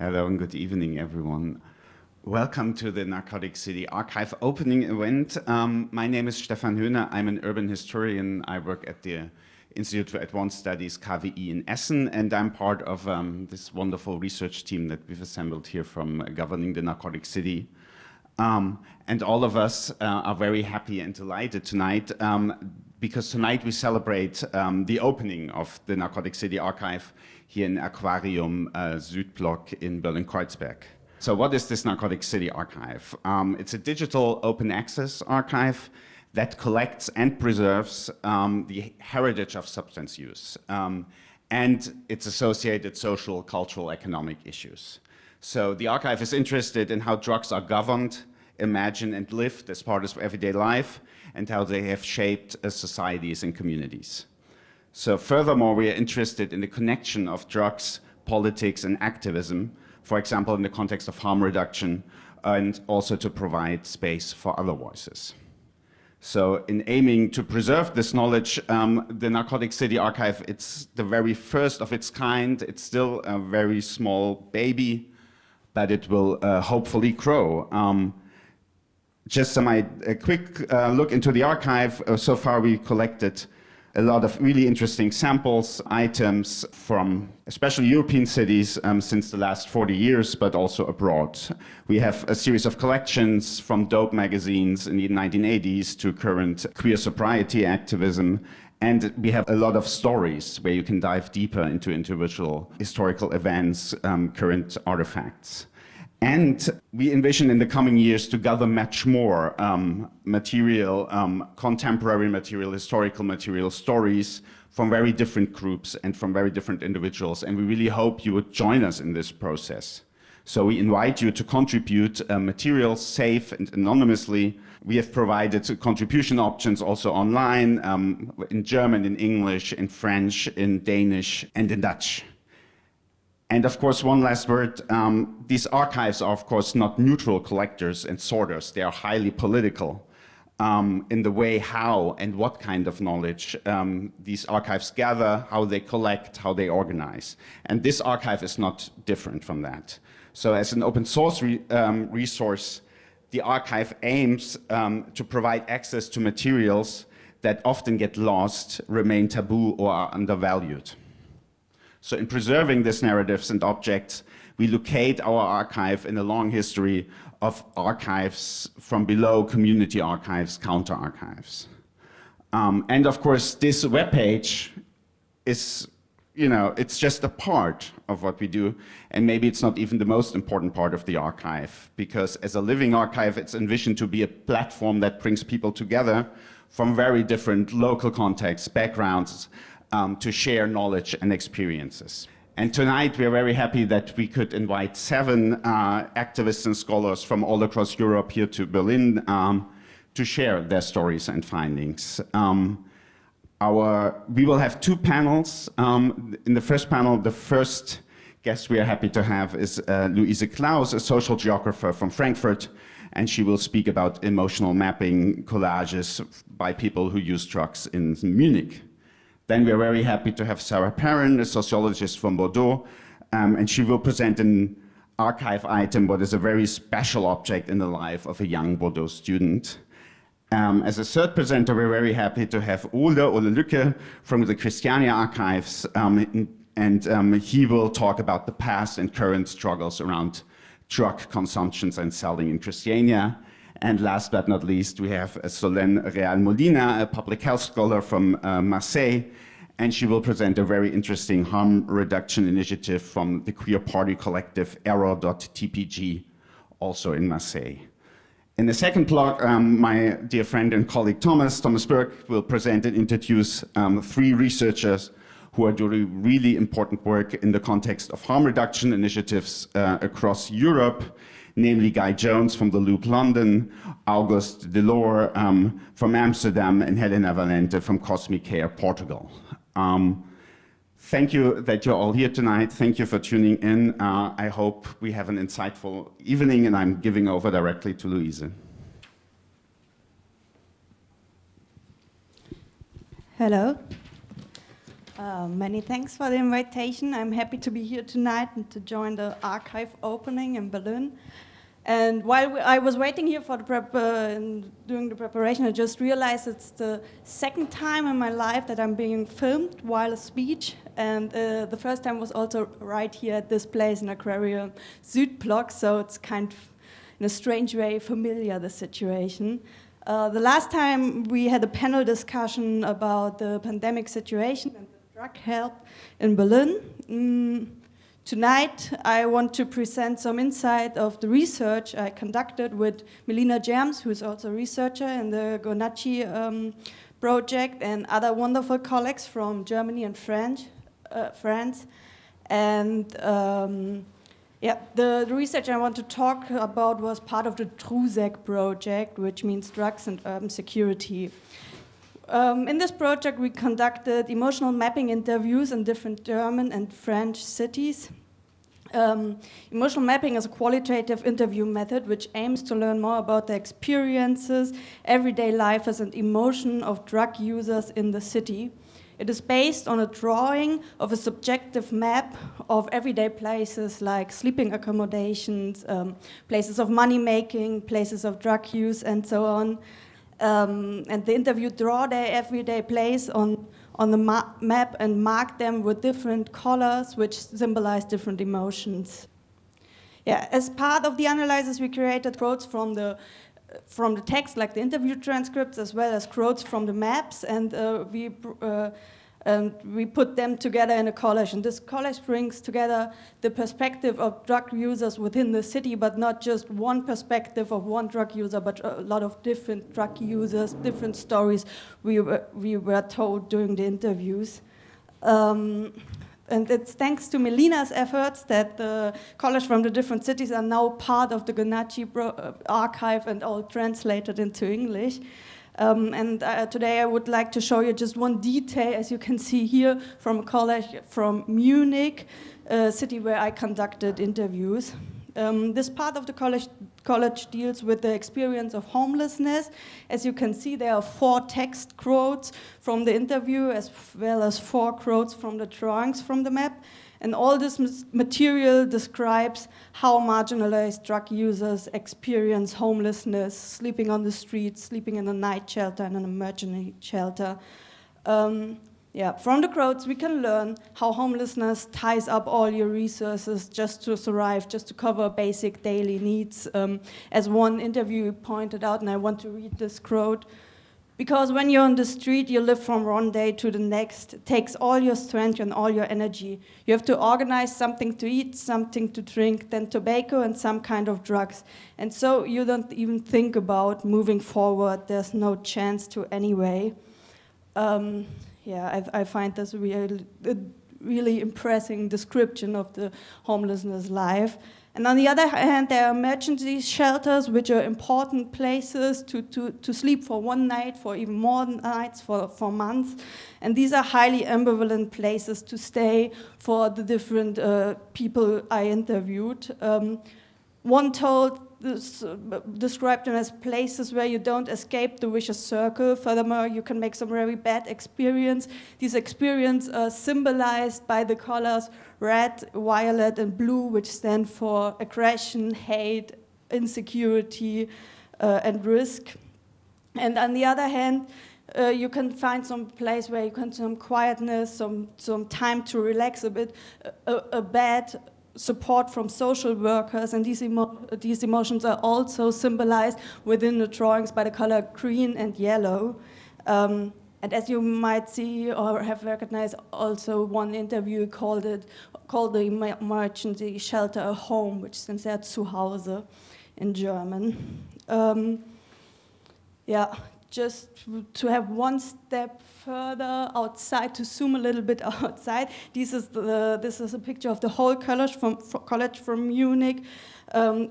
Hello and good evening, everyone. Welcome to the Narcotic City Archive opening event. My name is Stefan Höhne. I'm an urban historian. I work at the Institute for Advanced Studies, KWI in Essen, and I'm part of this wonderful research team that we've assembled here from governing the Narcotic City. And all of us are very happy and delighted tonight because tonight we celebrate the opening of the Narcotic City Archive here in Aquarium, Südblock in Berlin-Kreuzberg. So what is this Narcotic City Archive? It's a digital open access archive that collects and preserves the heritage of substance use and its associated social, cultural, economic issues. So the archive is interested in how drugs are governed, imagined, and lived as part of everyday life, and how they have shaped societies and communities. So furthermore, we are interested in the connection of drugs, politics, and activism, for example, in the context of harm reduction, and also to provide space for other voices. So in aiming to preserve this knowledge, the Narcotic City Archive, it's the very first of its kind. It's still a very small baby, but it will hopefully grow. Just a quick look into the archive. So far we collected a lot of really interesting samples, items from especially European cities since the last 40 years, but also abroad. We have a series of collections from dope magazines in the 1980s to current queer sobriety activism. And we have a lot of stories where you can dive deeper into individual historical events, current artifacts. And we envision in the coming years to gather much more material, contemporary material, historical material, stories from very different groups and from very different individuals. And we really hope you would join us in this process. So we invite you to contribute materials safe and anonymously. We have provided contribution options also online in German, in English, in French, in Danish, and in Dutch. And of course, one last word, these archives are of course not neutral collectors and sorters. They are highly political in the way how and what kind of knowledge these archives gather, how they collect, how they organize. And this archive is not different from that. So as an open source resource, the archive aims to provide access to materials that often get lost, remain taboo, or are undervalued. So in preserving these narratives and objects, we locate our archive in a long history of archives from below, community archives, counter archives. And of course, this webpage is, it's just a part of what we do. And maybe it's not even the most important part of the archive, because as a living archive, it's envisioned to be a platform that brings people together from very different local contexts, backgrounds, to share knowledge and experiences. And tonight we are very happy that we could invite 7 activists and scholars from all across Europe here to Berlin to share their stories and findings. We will have 2 panels. In the first panel, the first guest we are happy to have is Luise Klaus, a social geographer from Frankfurt, and she will speak about emotional mapping collages by people who use drugs in Munich. Then we are very happy to have Sarah Perrin, a sociologist from Bordeaux, and she will present an archive item, what is a very special object in the life of a young Bordeaux student. As a third presenter, we're very happy to have Ole Lykke from the Christiania archives, and he will talk about the past and current struggles around drug consumptions and selling in Christiania. And last but not least, we have Solenn Molina, a public health scholar from Marseille, and she will present a very interesting harm reduction initiative from the queer party collective Error.tpg, also in Marseille. In the second block, my dear friend and colleague Thomas Bürk will present and introduce 3 researchers who are doing really important work in the context of harm reduction initiatives across Europe, namely Guy Jones from the Loop London, August de Loor from Amsterdam, and Helena Valente from Kosmicare, Portugal. Thank you that you're all here tonight. Thank you for tuning in. I hope we have an insightful evening, and I'm giving over directly to Luise. Hello. Many thanks for the invitation. I'm happy to be here tonight and to join the archive opening in Berlin. And while I was waiting here for the doing the preparation, I just realized it's the second time in my life that I'm being filmed while a speech. And the first time was also right here at this place in Aquarium, Südblock, so it's kind of, in a strange way, familiar, the situation. The last time we had a panel discussion about the pandemic situation and the drug help in Berlin. Tonight, I want to present some insight of the research I conducted with Molina, who is also a researcher in the Gonacci project, and other wonderful colleagues from Germany and France. And the research I want to talk about was part of the TRUSEC project, which means Drugs and Urban Security. In this project, we conducted emotional mapping interviews in different German and French cities. Emotional mapping is a qualitative interview method which aims to learn more about the experiences, everyday life and emotion of drug users in the city. It is based on a drawing of a subjective map of everyday places like sleeping accommodations, places of money making, places of drug use, and so on. And the interviewed draw their everyday place on the map and mark them with different colors which symbolize different emotions. Yeah, as part of the analysis, we created quotes from the text, like the interview transcripts, as well as quotes from the maps, and we put them together in a collage. And this collage brings together the perspective of drug users within the city, but not just one perspective of one drug user, but a lot of different drug users, different stories we were told during the interviews. And it's thanks to Molina's efforts that the college from the different cities are now part of the Gonacci archive and all translated into English. Today I would like to show you just one detail, as you can see here, from a college from Munich, a city where I conducted interviews. This part of the college deals with the experience of homelessness. As you can see, there are 4 text quotes from the interview, as well as 4 quotes from the drawings from the map. And all this material describes how marginalized drug users experience homelessness, sleeping on the streets, sleeping in a night shelter and an emergency shelter. From the quotes, we can learn how homelessness ties up all your resources just to survive, just to cover basic daily needs. As one interview pointed out, and I want to read this quote, "Because when you're on the street, you live from one day to the next. It takes all your strength and all your energy. You have to organize something to eat, something to drink, then tobacco and some kind of drugs. And so you don't even think about moving forward. There's no chance to anyway." I find this a really impressive description of the homelessness life. And on the other hand, there are emergency shelters, which are important places to sleep for one night, for even more nights, for months. And these are highly ambivalent places to stay for the different people I interviewed. One described them as places where you don't escape the vicious circle. Furthermore, you can make some very bad experience. These experiences are symbolized by the colors red, violet, and blue, which stand for aggression, hate, insecurity, and risk. And on the other hand, you can find some place where you can some quietness, some time to relax a bit, a bad support from social workers, and these emotions are also symbolized within the drawings by the color green and yellow. And as you might see or have recognized, also one interview called the emergency shelter a home, which stands there Zuhause in German. Just to have one step further outside, to zoom a little bit outside, this is a picture of the whole college from Munich,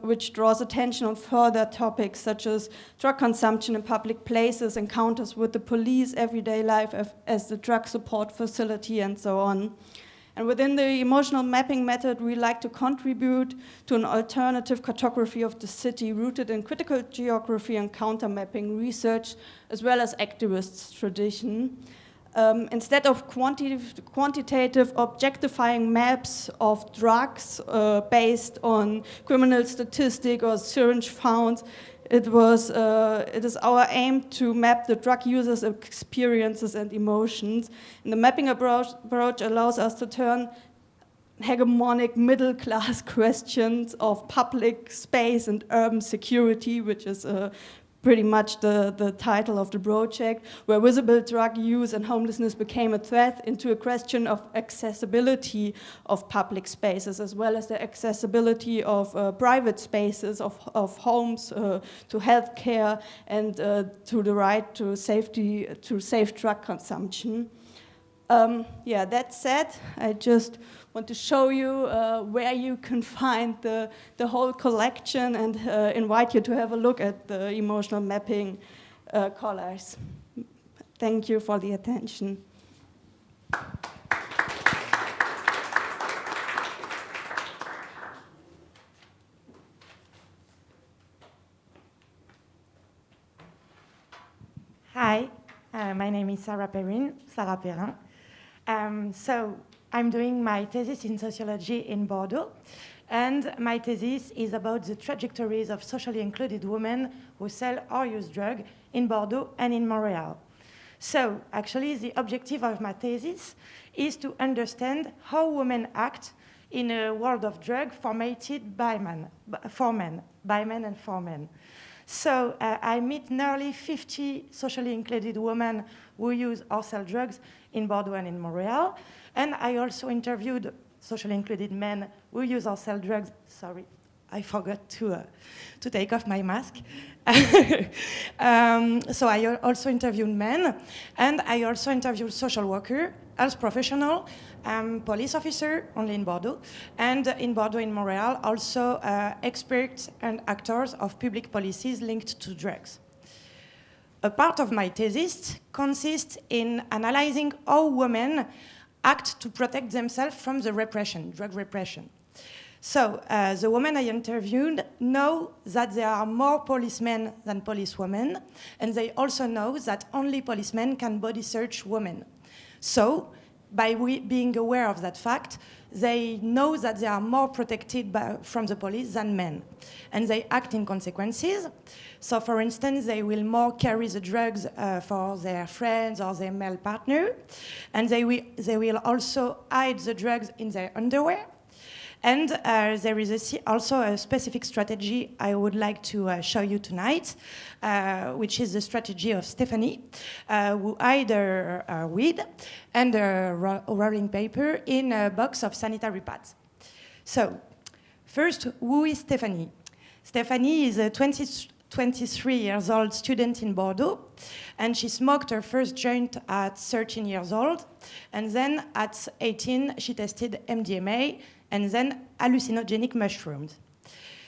which draws attention on further topics such as drug consumption in public places, encounters with the police, everyday life as the drug support facility, and so on. And within the emotional mapping method, we like to contribute to an alternative cartography of the city rooted in critical geography and counter-mapping research, as well as activists' tradition. Instead of quantitative objectifying maps of drugs based on criminal statistic or syringe found, it is our aim to map the drug users' experiences and emotions. And the mapping approach allows us to turn hegemonic middle-class questions of public space and urban security, which is pretty much the title of the project, where visible drug use and homelessness became a threat, into a question of accessibility of public spaces, as well as the accessibility of private spaces, of homes, to healthcare, and to the right to safety, to safe drug consumption. Yeah, that said, I just want to show you where you can find the whole collection and invite you to have a look at the emotional mapping collars. Thank you for the attention. Hi, my name is Perrin. So I'm doing my thesis in sociology in Bordeaux, and my thesis is about the trajectories of socially included women who sell or use drugs in Bordeaux and in Montreal. So actually the objective of my thesis is to understand how women act in a world of drugs formatted by men and for men. So I meet nearly 50 socially included women who use or sell drugs in Bordeaux and in Montreal. And I also interviewed socially included men who use or sell drugs. Sorry, I forgot to take off my mask. So I also interviewed men, and I also interviewed social worker, health professional, police officer, only in Bordeaux, and in Bordeaux and Montreal, also experts and actors of public policies linked to drugs. A part of my thesis consists in analyzing how women act to protect themselves from the repression, drug repression. So the women I interviewed know that there are more policemen than policewomen, and they also know that only policemen can body search women. So by being aware of that fact, they know that they are more protected from the police than men, and they act in consequences. So for instance, they will more carry the drugs for their friends or their male partner, and they will also hide the drugs in their underwear. And there is also a specific strategy I would like to show you tonight, which is the strategy of Stephanie, who hid her weed and rolling paper in a box of sanitary pads. So, first, who is Stephanie? Stephanie is a 23 years old student in Bordeaux, and she smoked her first joint at 13 years old, and then at 18 she tested MDMA, and then hallucinogenic mushrooms.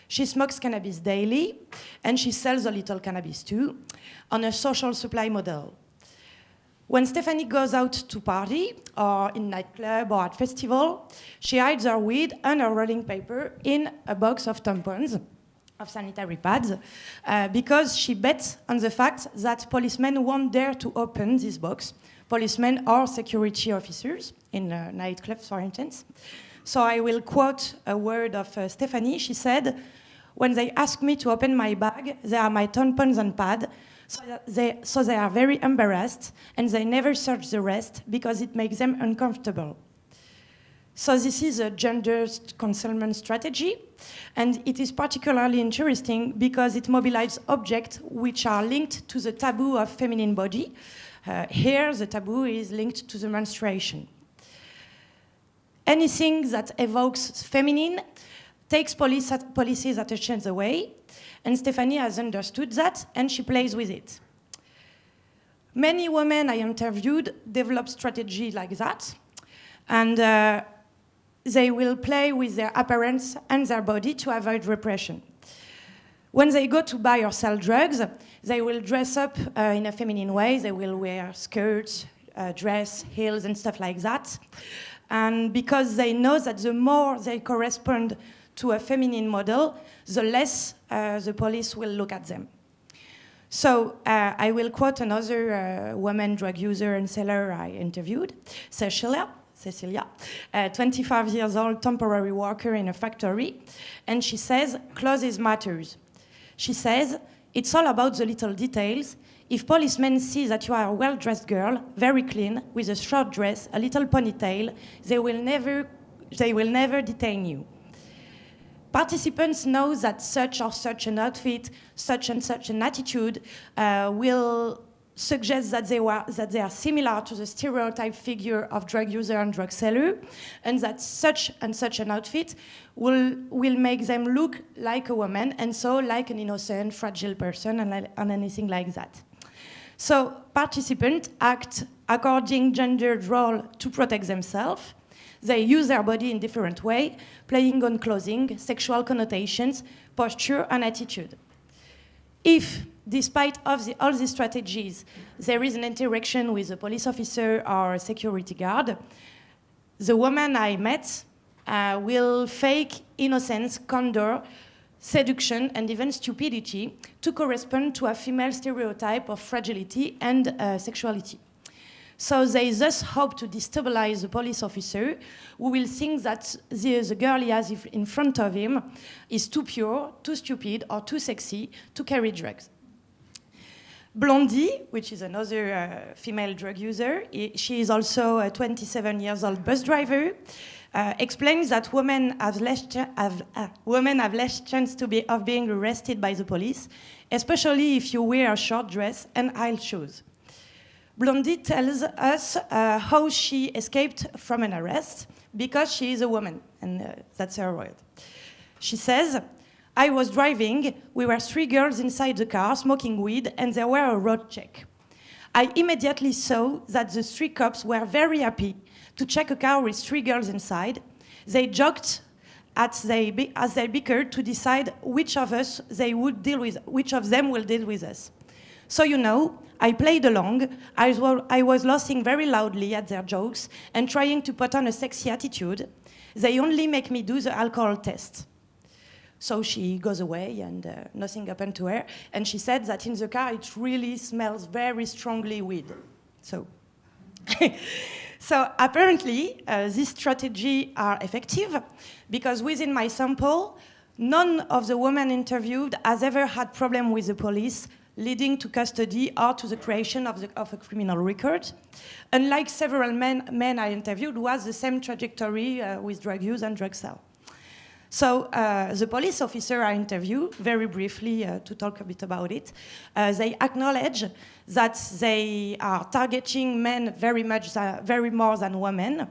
She smokes cannabis daily, and she sells a little cannabis too, on a social supply model. When Stephanie goes out to party, or in nightclub or at festival, she hides her weed and her rolling paper in a box of tampons, of sanitary pads, because she bets on the fact that policemen won't dare to open this box, policemen or security officers in nightclubs, for instance. So I will quote a word of Stephanie. She said, "When they ask me to open my bag, there are my tampons and pad, so they are very embarrassed, and they never search the rest because it makes them uncomfortable." So this is a gender concealment strategy, and it is particularly interesting because it mobilizes objects which are linked to the taboo of feminine body. Here, the taboo is linked to the menstruation. Anything that evokes feminine takes police's attention away, and Stephanie has understood that, and she plays with it. Many women I interviewed develop strategy like that, and they will play with their appearance and their body to avoid repression. When they go to buy or sell drugs, they will dress up in a feminine way. They will wear skirts, dress, heels, and stuff like that. And because they know that the more they correspond to a feminine model, the less the police will look at them. So I will quote another woman drug user and seller I interviewed, Cecilia, 25 years old, temporary worker in a factory, and she says, clothes matters. She says, it's all about the little details. If policemen see that you are a well-dressed girl, very clean, with a short dress, a little ponytail, they will never detain you. Participants know that such or such an outfit, such and such an attitude will suggest that they are similar to the stereotype figure of drug user and drug seller, and that such and such an outfit will make them look like a woman, and so like an innocent, fragile person, and anything like that. So participants act according gendered role to protect themselves. They use their body in different ways, playing on clothing, sexual connotations, posture, and attitude. If, despite all these strategies, there is an interaction with a police officer or a security guard, the woman I met will fake innocence, candor, seduction, and even stupidity to correspond to a female stereotype of fragility and sexuality. So they thus hope to destabilize the police officer, who will think that the girl he has in front of him is too pure, too stupid, or too sexy to carry drugs. Blondie, which is another female drug user, she is also a 27 years old bus driver, explains that women have less chance of being arrested by the police, especially if you wear a short dress and high shoes. Blondie tells us how she escaped from an arrest because she is a woman, and that's her word. She says, I was driving, we were 3 girls inside the car smoking weed, and there were a road check. I immediately saw that the 3 cops were very happy to check a car with 3 girls inside. They joked as they bickered to decide which of them will deal with us. So you know, I played along. I was laughing very loudly at their jokes and trying to put on a sexy attitude. They only make me do the alcohol test. So she goes away and nothing happened to her. And she said that in the car it really smells very strongly weed. So, so apparently these strategies are effective because within my sample, none of the women interviewed has ever had problem with the police leading to custody or to the creation of a criminal record. Unlike several men I interviewed who has the same trajectory with drug use and drug sale. So the police officer I interviewed, very briefly to talk a bit about it, they acknowledge that they are targeting men very more than women,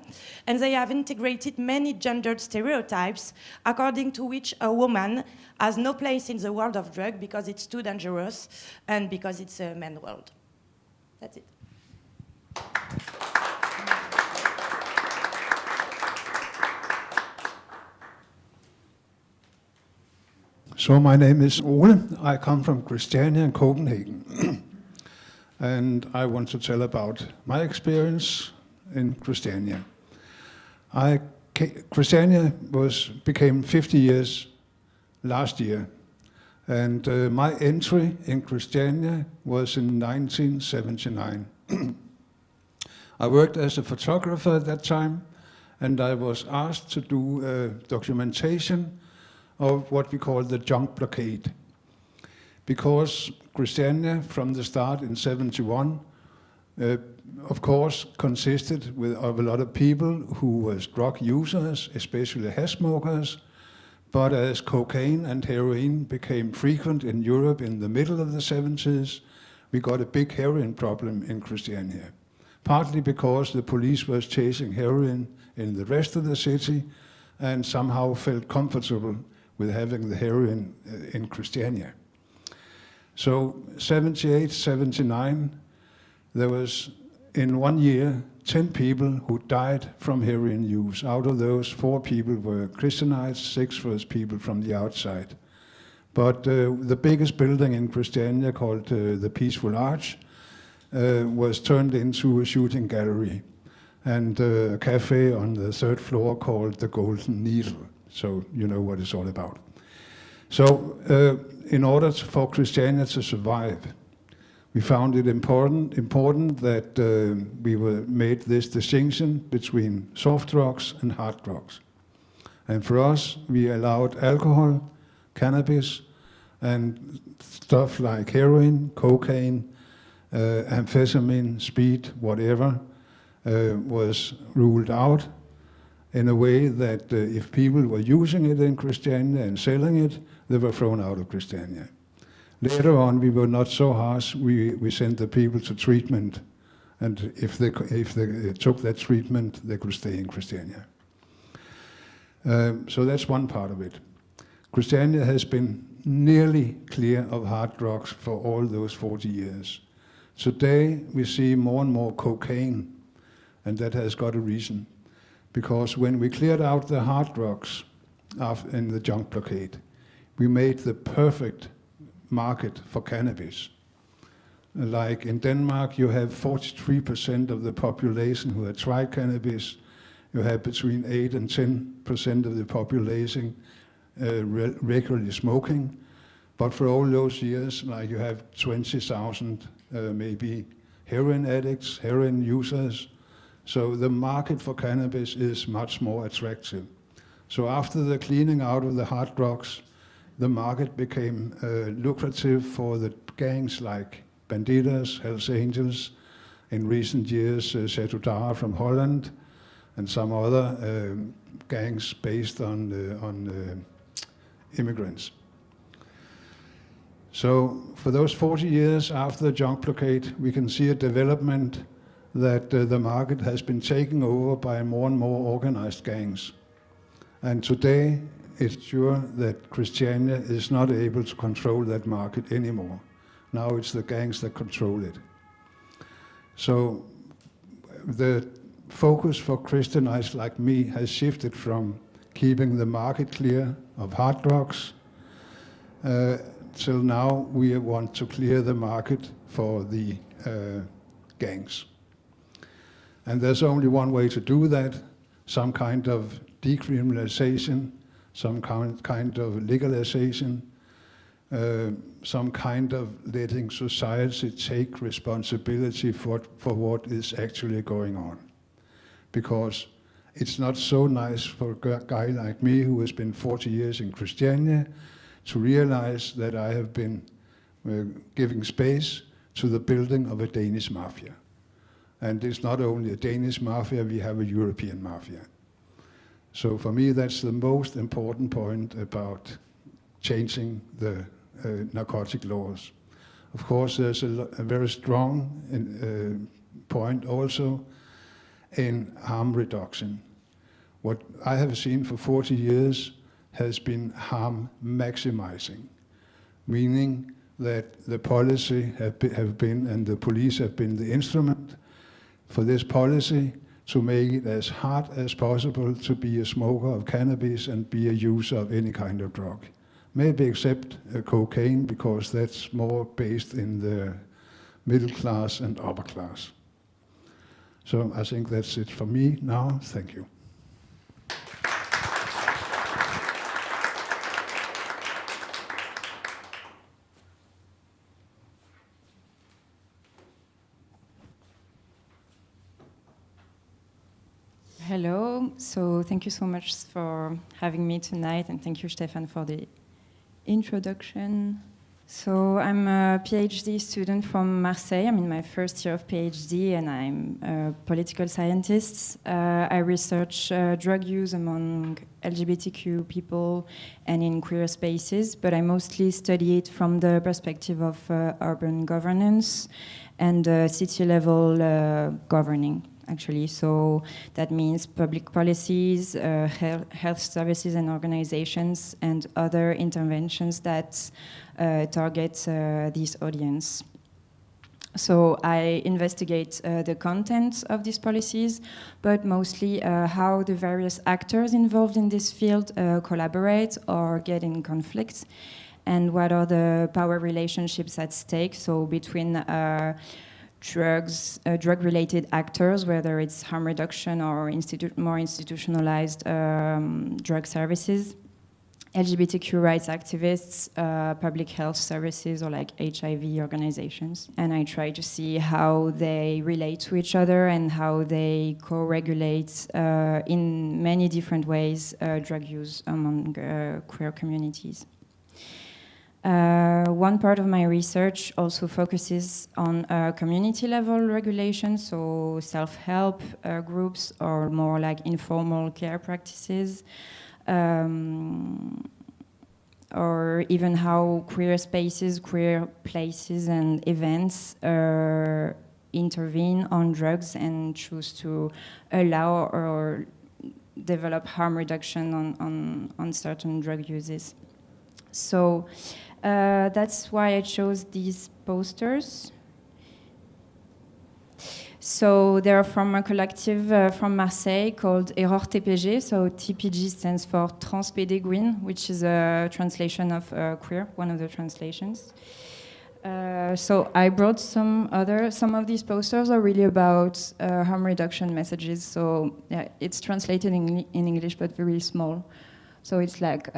and they have integrated many gendered stereotypes according to which a woman has no place in the world of drug because it's too dangerous and because it's a men's world. That's it. So my name is Ole. I come from Christiania in Copenhagen. And I want to tell about my experience in Christiania. Christiania became 50 years last year. And my entry in Christiania was in 1979. I worked as a photographer at that time, and I was asked to do documentation of what we call the Junk Blockade. Because Christiania, from the start in 71, of course, consisted of a lot of people who was drug users, especially hash smokers, but as cocaine and heroin became frequent in Europe in the middle of the 70s, we got a big heroin problem in Christiania. Partly because the police was chasing heroin in the rest of the city and somehow felt comfortable with having the heroin in Christiania. So 78, 79, there was in 1 year 10 people who died from heroin use. Out of those, 4 people were Christianized, 6 was people from the outside. But the biggest building in Christiania, called the Peaceful Arch, was turned into a shooting gallery and a cafe on the 3rd floor called the Golden Needle. So you know what it's all about. So in order for Christiania to survive, We found it important that we made this distinction between soft drugs and hard drugs. And for us, we allowed alcohol, cannabis, and stuff like heroin, cocaine, amphetamine, speed, whatever, was ruled out in a way that if people were using it in Christiania and selling it, they were thrown out of Christiania. Later on, we were not so harsh. We sent the people to treatment, and if they took that treatment, they could stay in Christiania. So that's one part of it. Christiania has been nearly clear of hard drugs for all those 40 years. Today, we see more and more cocaine, and that has got a reason. Because when we cleared out the hard drugs in the Junk Blockade, we made the perfect market for cannabis. Like in Denmark, you have 43% of the population who have tried cannabis. You have between 8 and 10% of the population regularly smoking. But for all those years, like you have 20,000 maybe heroin addicts, heroin users. So the market for cannabis is much more attractive. So after the cleaning out of the hard drugs, the market became lucrative for the gangs like Bandidos, Hells Angels, in recent years Setudara from Holland, and some other gangs based on immigrants. So for those 40 years after the Junk Blockade, we can see a development that the market has been taken over by more and more organized gangs. And today, it's sure that Christiania is not able to control that market anymore. Now it's the gangs that control it. So the focus for Christianites like me has shifted from keeping the market clear of hard drugs till now we want to clear the market for the gangs. And there's only one way to do that, some kind of decriminalization, some kind of legalization, some kind of letting society take responsibility for what is actually going on. Because it's not so nice for a guy like me who has been 40 years in Christiania to realize that I have been giving space to the building of a Danish mafia. And it's not only a Danish mafia, we have a European mafia. So for me, that's the most important point about changing the narcotic laws. Of course, there's a very strong point also in harm reduction. What I have seen for 40 years has been harm maximizing, meaning that the policy have been, and the police have been the instrument for this policy to make it as hard as possible to be a smoker of cannabis and be a user of any kind of drug. Maybe except cocaine, because that's more based in the middle class and upper class. So I think that's it for me now. Thank you. Hello, so thank you so much for having me tonight, and thank you, Stefan, for the introduction. So I'm a PhD student from Marseille. I'm in my first year of PhD, and I'm a political scientist. I research drug use among LGBTQ people and in queer spaces, but I mostly study it from the perspective of urban governance and city-level governing, actually. So that means public policies, health services and organizations, and other interventions that target this audience. So I investigate the content of these policies, but mostly how the various actors involved in this field collaborate or get in conflict, and what are the power relationships at stake, so between drug-related actors, whether it's harm reduction or more institutionalized drug services, LGBTQ rights activists, public health services, or like HIV organizations. And I try to see how they relate to each other and how they co-regulate in many different ways drug use among queer communities. One part of my research also focuses on community level regulation, so self-help groups or more like informal care practices, or even how queer spaces, queer places and events intervene on drugs and choose to allow or develop harm reduction on certain drug uses. So that's why I chose these posters. So they're from a collective from Marseille called Error TPG. So TPG stands for Transpédéguine, which is a translation of queer, one of the translations. So I brought some of these posters are really about harm reduction messages. So yeah, it's translated in English, but very small. So it's like,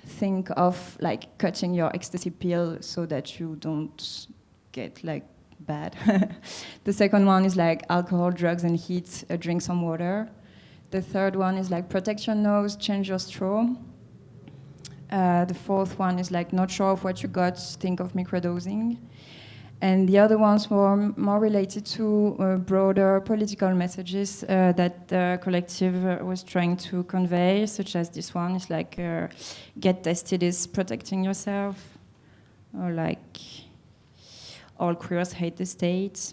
think of like cutting your ecstasy pill so that you don't get like bad. The second one is like alcohol, drugs, and heat, drink some water. The third one is like protect your nose, change your straw. The fourth one is like not sure of what you got, think of microdosing. And the other ones were more related to broader political messages that the collective was trying to convey, such as this one is like get tested is protecting yourself, or like all queers hate the state.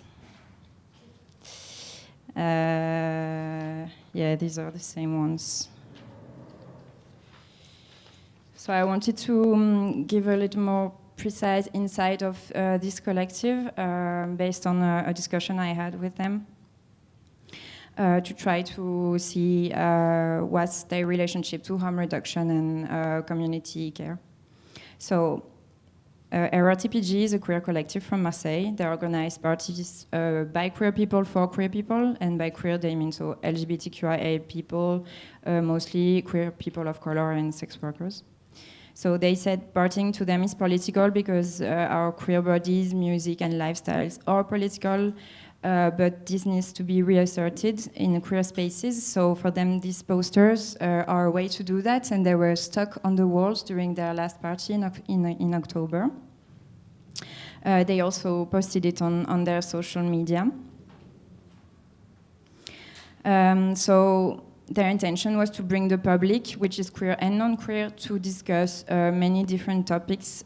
Yeah, these are the same ones. So I wanted to give a little more precise insight of this collective based on a discussion I had with them to try to see what's their relationship to harm reduction and community care. So Error TPG is a queer collective from Marseille. They organize parties by queer people for queer people, and by queer they mean so LGBTQIA people, mostly queer people of color and sex workers. So they said partying to them is political because our queer bodies, music and lifestyles are political, but this needs to be reasserted in queer spaces. So for them, these posters are a way to do that, and they were stuck on the walls during their last party in October. They also posted it on their social media. So their intention was to bring the public, which is queer and non-queer, to discuss many different topics,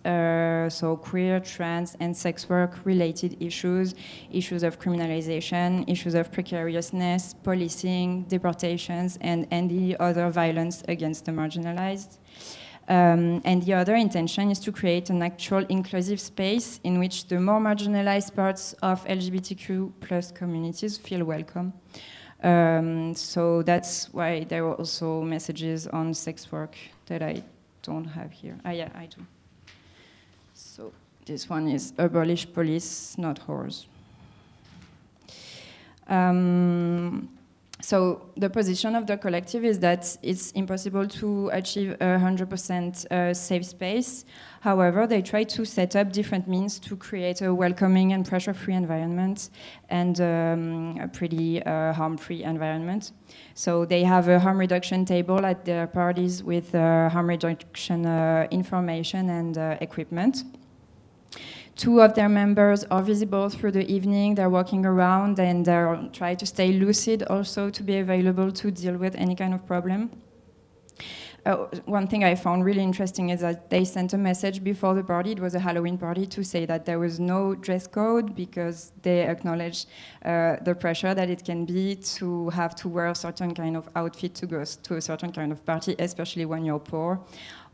so queer, trans, and sex work-related issues, issues of criminalization, issues of precariousness, policing, deportations, and any other violence against the marginalized. And the other intention is to create an actual inclusive space in which the more marginalized parts of LGBTQ plus communities feel welcome. So that's why there were also messages on sex work that I don't have here. Yeah, I do. So this one is abolish police, not whores. So the position of the collective is that it's impossible to achieve 100% safe space. However, they try to set up different means to create a welcoming and pressure-free environment and a pretty harm-free environment. So they have a harm reduction table at their parties with harm reduction information and equipment. Two of their members are visible through the evening. They're walking around and they're trying to stay lucid also to be available to deal with any kind of problem. One thing I found really interesting is that they sent a message before the party. It was a Halloween party, to say that there was no dress code because they acknowledge the pressure that it can be to have to wear a certain kind of outfit to go to a certain kind of party, especially when you're poor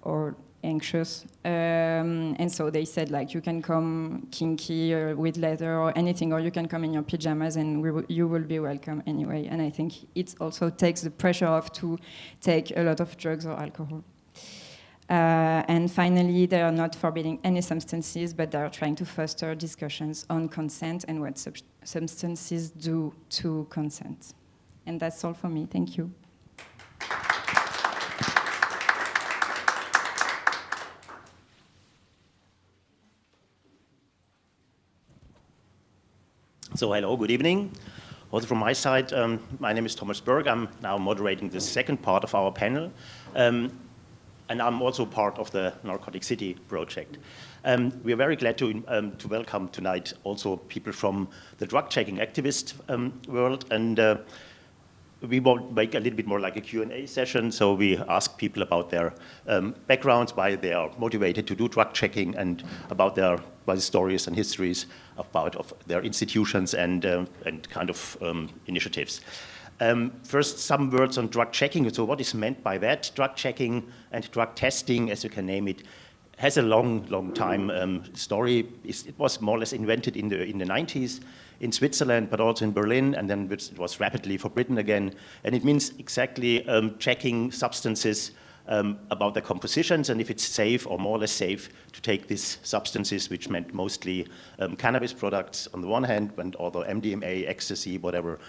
or anxious. And so they said, like, you can come kinky or with leather or anything, or you can come in your pajamas and you will be welcome anyway. And I think it also takes the pressure off to take a lot of drugs or alcohol. And finally, they are not forbidding any substances, but they are trying to foster discussions on consent and what substances do to consent. And that's all for me. Thank you. So hello, good evening. Also from my side, my name is Thomas Bürk. I'm now moderating the second part of our panel. And I'm also part of the Narcotic City project. We are very glad to welcome tonight also people from the drug checking activist world. And we will make a little bit more like a Q&A session. So we ask people about their backgrounds, why they are motivated to do drug checking, and about their stories and histories of their institutions and kind of initiatives. First, some words on drug checking. So what is meant by that? Drug checking and drug testing, as you can name it, has a long time story. It was more or less invented in the 90s in Switzerland, but also in Berlin, and then it was rapidly forbidden again. And it means exactly checking substances about their compositions and if it's safe or more or less safe to take these substances, which meant mostly cannabis products on the one hand, and although MDMA, ecstasy, whatever,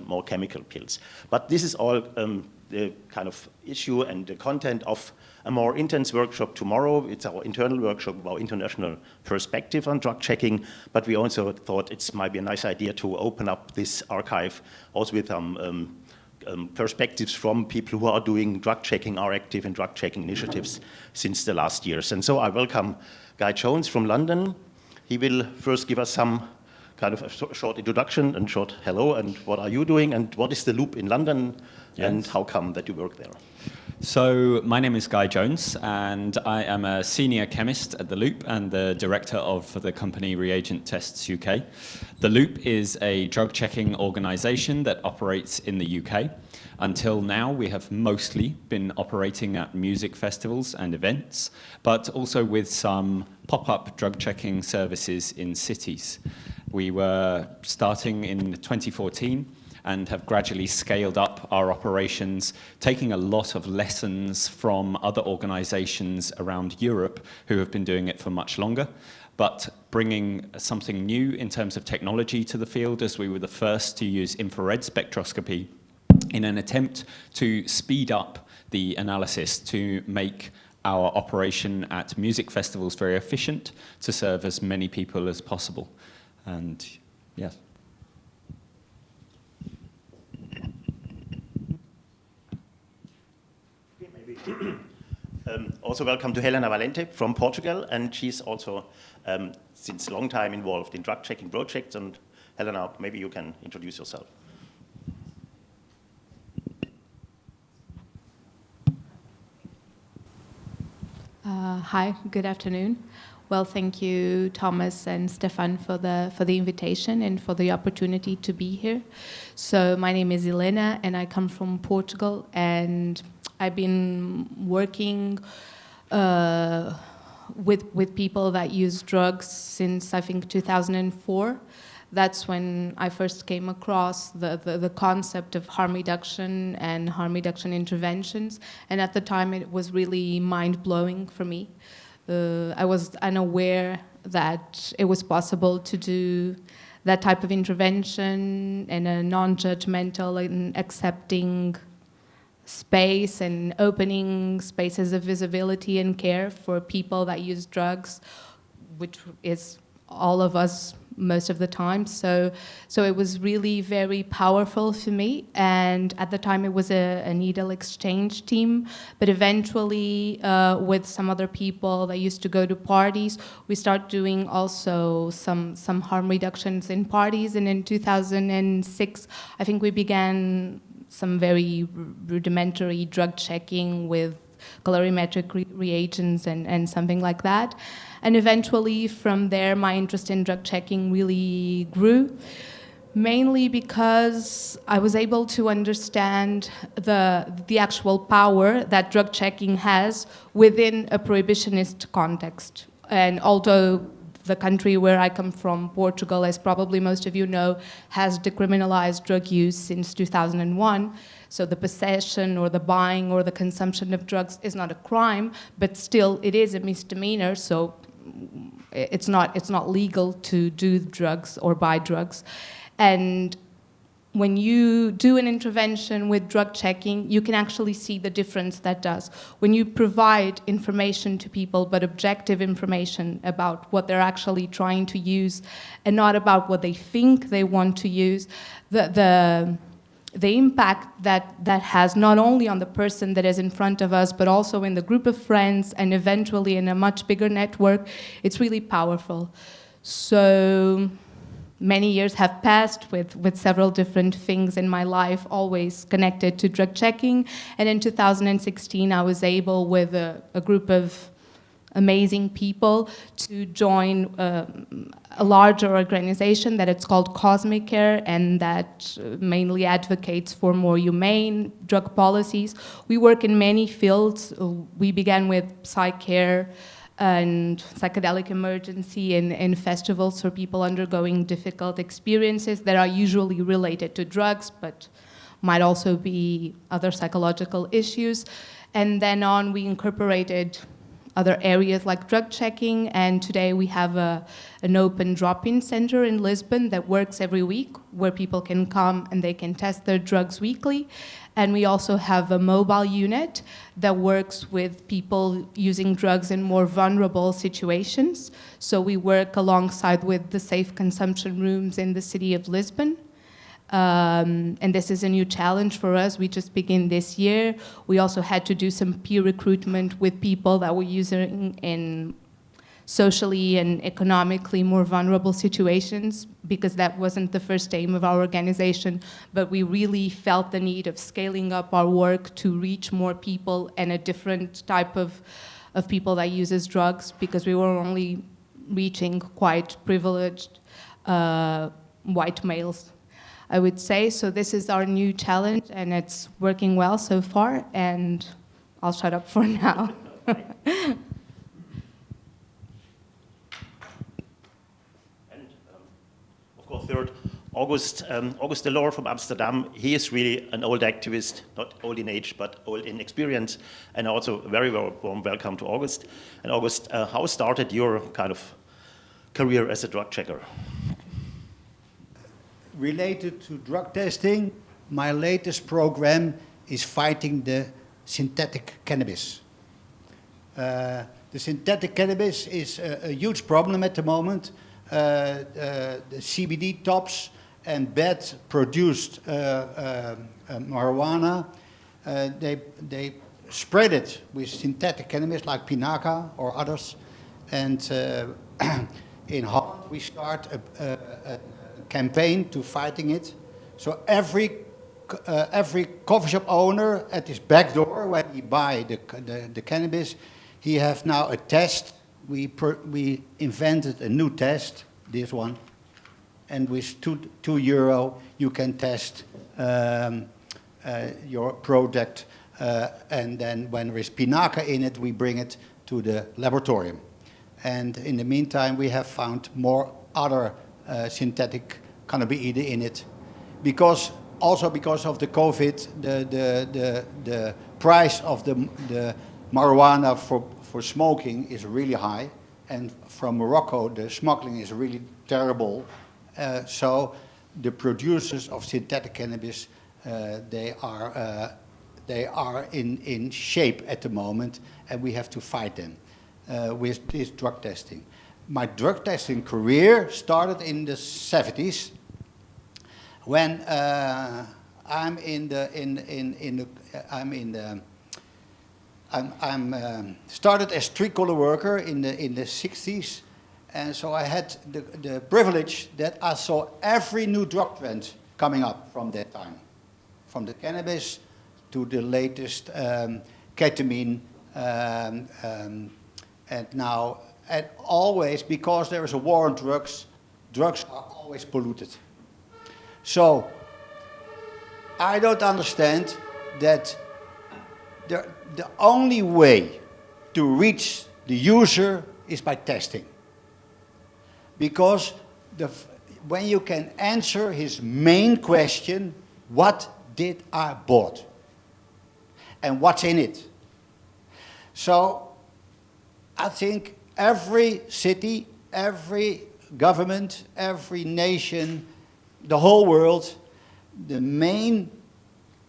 more chemical pills. But this is all the kind of issue and the content of a more intense workshop tomorrow. It's our internal workshop about international perspective on drug checking, but we also thought it might be a nice idea to open up this archive also with perspectives from people who are doing drug checking, are active in drug checking initiatives since the last years. And so I welcome Guy Jones from London. He will first give us some kind of a short introduction and short hello, and what are you doing, and what is the Loop in London, and how come that you work there? So my name is Guy Jones, and I am a senior chemist at The Loop and the director of the company Reagent Tests UK. The Loop is a drug checking organisation that operates in the UK. Until now, we have mostly been operating at music festivals and events, but also with some pop-up drug checking services in cities. We were starting in 2014 and have gradually scaled up our operations, taking a lot of lessons from other organizations around Europe who have been doing it for much longer, but bringing something new in terms of technology to the field, as we were the first to use infrared spectroscopy in an attempt to speed up the analysis to make our operation at music festivals very efficient to serve as many people as possible. And yes. Also welcome to Helena Valente from Portugal, and she's also since a long time involved in drug checking projects. And Helena, maybe you can introduce yourself. Hi, good afternoon. Well, thank you, Thomas and Stefan, for the invitation and for the opportunity to be here. So my name is Helena, and I come from Portugal, and I've been working with people that use drugs since, I think, 2004. That's when I first came across the concept of harm reduction and harm reduction interventions. And at the time, it was really mind-blowing for me. I was unaware that it was possible to do that type of intervention in a non-judgmental and accepting space, and opening spaces of visibility and care for people that use drugs, which is all of us most of the time. So it was really very powerful for me. And at the time, it was a needle exchange team. But eventually, with some other people that used to go to parties, we started doing also some harm reductions in parties. And in 2006, I think we began some very rudimentary drug checking with colorimetric reagents and something like that. And eventually, from there, my interest in drug checking really grew, mainly because I was able to understand the actual power that drug checking has within a prohibitionist context. And although the country where I come from, Portugal, as probably most of you know, has decriminalized drug use since 2001. So the possession or the buying or the consumption of drugs is not a crime, but still it is a misdemeanor. So it's not legal to do drugs or buy drugs. And when you do an intervention with drug checking, you can actually see the difference that does. When you provide information to people, but objective information about what they're actually trying to use and not about what they think they want to use, the impact that has not only on the person that is in front of us, but also in the group of friends and eventually in a much bigger network, it's really powerful. So many years have passed with several different things in my life, always connected to drug checking. And in 2016, I was able, with a group of amazing people, to join a larger organization that it's called Kosmicare, and that mainly advocates for more humane drug policies. We work in many fields. We began with psych care and psychedelic emergency in festivals for people undergoing difficult experiences that are usually related to drugs, but might also be other psychological issues. And then on, we incorporated other areas like drug checking, and today we have an open drop-in center in Lisbon that works every week, where people can come and they can test their drugs weekly. And we also have a mobile unit that works with people using drugs in more vulnerable situations. So we work alongside with the safe consumption rooms in the city of Lisbon. And this is a new challenge for us. We just began this year. We also had to do some peer recruitment with people that were using in socially and economically more vulnerable situations, because that wasn't the first aim of our organization, but we really felt the need of scaling up our work to reach more people and a different type of people that uses drugs, because we were only reaching quite privileged white males, I would say. So this is our new challenge, and it's working well so far, and I'll shut up for now. Third, August Loor from Amsterdam. He is really an old activist, not old in age, but old in experience, and also a very warm welcome to August. And August, how started your kind of career as a drug checker? Related to drug testing, my latest program is fighting the synthetic cannabis. The synthetic cannabis is a huge problem at the moment. The CBD tops and bed produced marijuana, they spread it with synthetic cannabis like Pinaca or others. And in Holland we start a campaign to fighting it. So every coffee shop owner at his back door, when he buy the cannabis, he has now a test. We invented a new test, this one, and with €2 you can test your product, and then when there is Pinaca in it, we bring it to the laboratorium. And in the meantime, we have found more other synthetic cannabinoid in it, because of the COVID, the price of the marijuana for smoking is really high, and from Morocco the smuggling is really terrible. So the producers of synthetic cannabis, they are in shape at the moment, and we have to fight them with this drug testing. My drug testing career started in the 70s, when I'm started as street-collar worker in the 60s, and so I had the privilege that I saw every new drug trend coming up from that time, from the cannabis to the latest ketamine, and now, and always, because there is a war on drugs, drugs are always polluted. So I don't understand that the only way to reach the user is by testing. Because when you can answer his main question, what did I bought? And what's in it? So I think every city, every government, every nation, the whole world, the main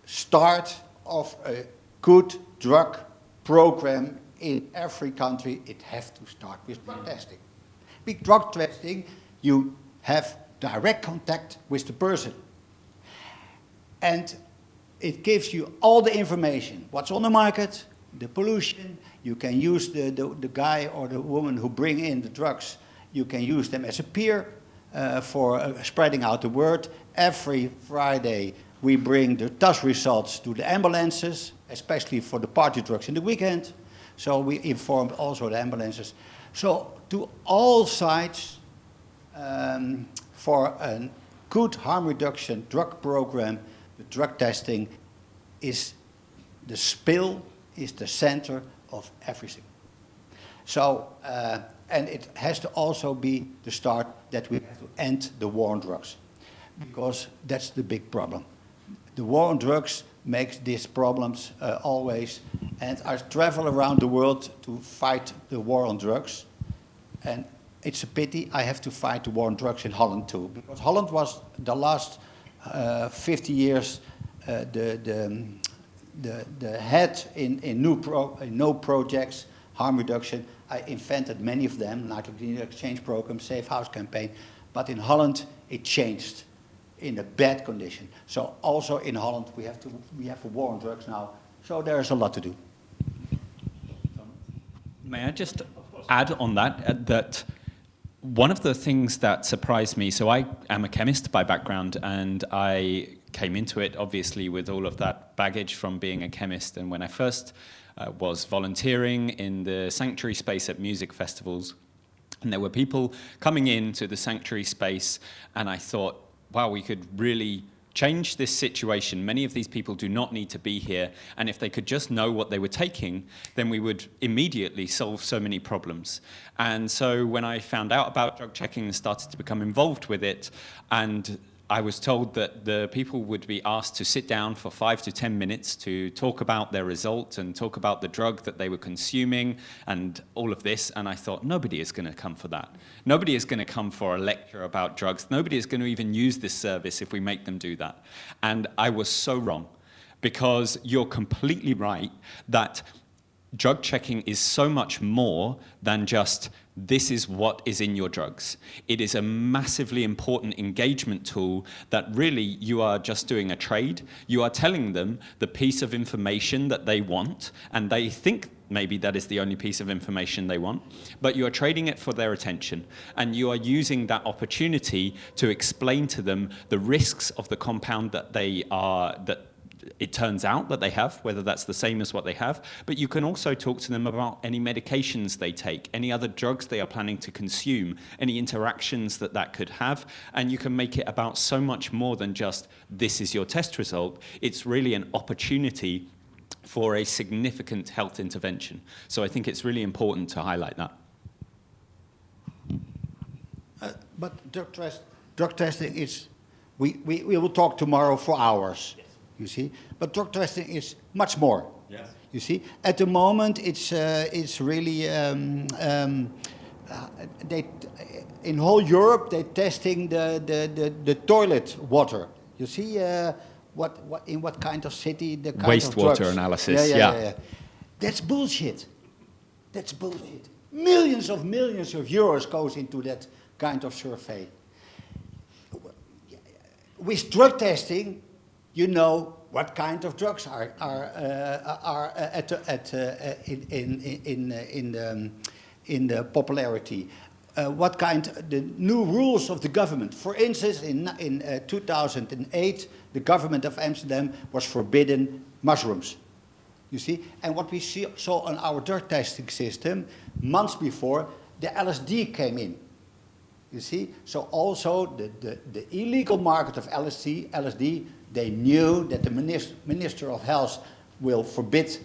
start of a good drug program in every country. It has to start with drug testing. With drug testing, you have direct contact with the person. And it gives you all the information, what's on the market, the pollution. You can use the guy or the woman who bring in the drugs. You can use them as a peer for spreading out the word. Every Friday we bring the test results to the ambulances, especially for the party drugs in the weekend. So we inform also the ambulances. So to all sides, for a good harm reduction drug program, the drug testing is the spill, is the center of everything. So, and it has to also be the start that we have to end the war on drugs, because that's the big problem. The war on drugs makes these problems always, and I travel around the world to fight the war on drugs, and it's a pity I have to fight the war on drugs in Holland too, because Holland was the last 50 years the head in no projects, harm reduction. I invented many of them, like the exchange program, Safe House campaign, but in Holland it changed in a bad condition. So also in Holland we have a war on drugs now, so there's a lot to do. May I just add on that, that one of the things that surprised me, so I am a chemist by background, and I came into it obviously with all of that baggage from being a chemist, and when I first was volunteering in the sanctuary space at music festivals, and there were people coming into the sanctuary space, and I thought, wow, we could really change this situation. Many of these people do not need to be here, and if they could just know what they were taking, then we would immediately solve so many problems. And so when I found out about drug checking and started to become involved with it, and I was told that the people would be asked to sit down for 5 to 10 minutes to talk about their result and talk about the drug that they were consuming and all of this. And I thought, nobody is going to come for that. Nobody is going to come for a lecture about drugs. Nobody is going to even use this service if we make them do that. And I was so wrong, because you're completely right that drug checking is so much more than just this is what is in your drugs. It is a massively important engagement tool that really you are just doing a trade. You are telling them the piece of information that they want, and they think maybe that is the only piece of information they want, but you are trading it for their attention, and you are using that opportunity to explain to them the risks of the compound that it turns out that they have, whether that's the same as what they have, but you can also talk to them about any medications they take, any other drugs they are planning to consume, any interactions that could have, and you can make it about so much more than just this is your test result. It's really an opportunity for a significant health intervention. So I think it's really important to highlight that. But drug testing is, we will talk tomorrow for hours. Yes. You see, but drug testing is much more. Yes. You see, at the moment it's really in whole Europe they're testing the toilet water. You see, in what kind of city the kind wastewater of drugs. Analysis. Yeah. That's bullshit. That's bullshit. Millions of euros goes into that kind of survey. With drug testing, you know what kind of drugs are in the popularity. What kind the new rules of the government. For instance, in 2008, the government of Amsterdam was forbidden mushrooms. You see, and what we saw on our drug testing system months before, the LSD came in. You see, so also the illegal market of LSD. They knew that the Minister of Health will forbid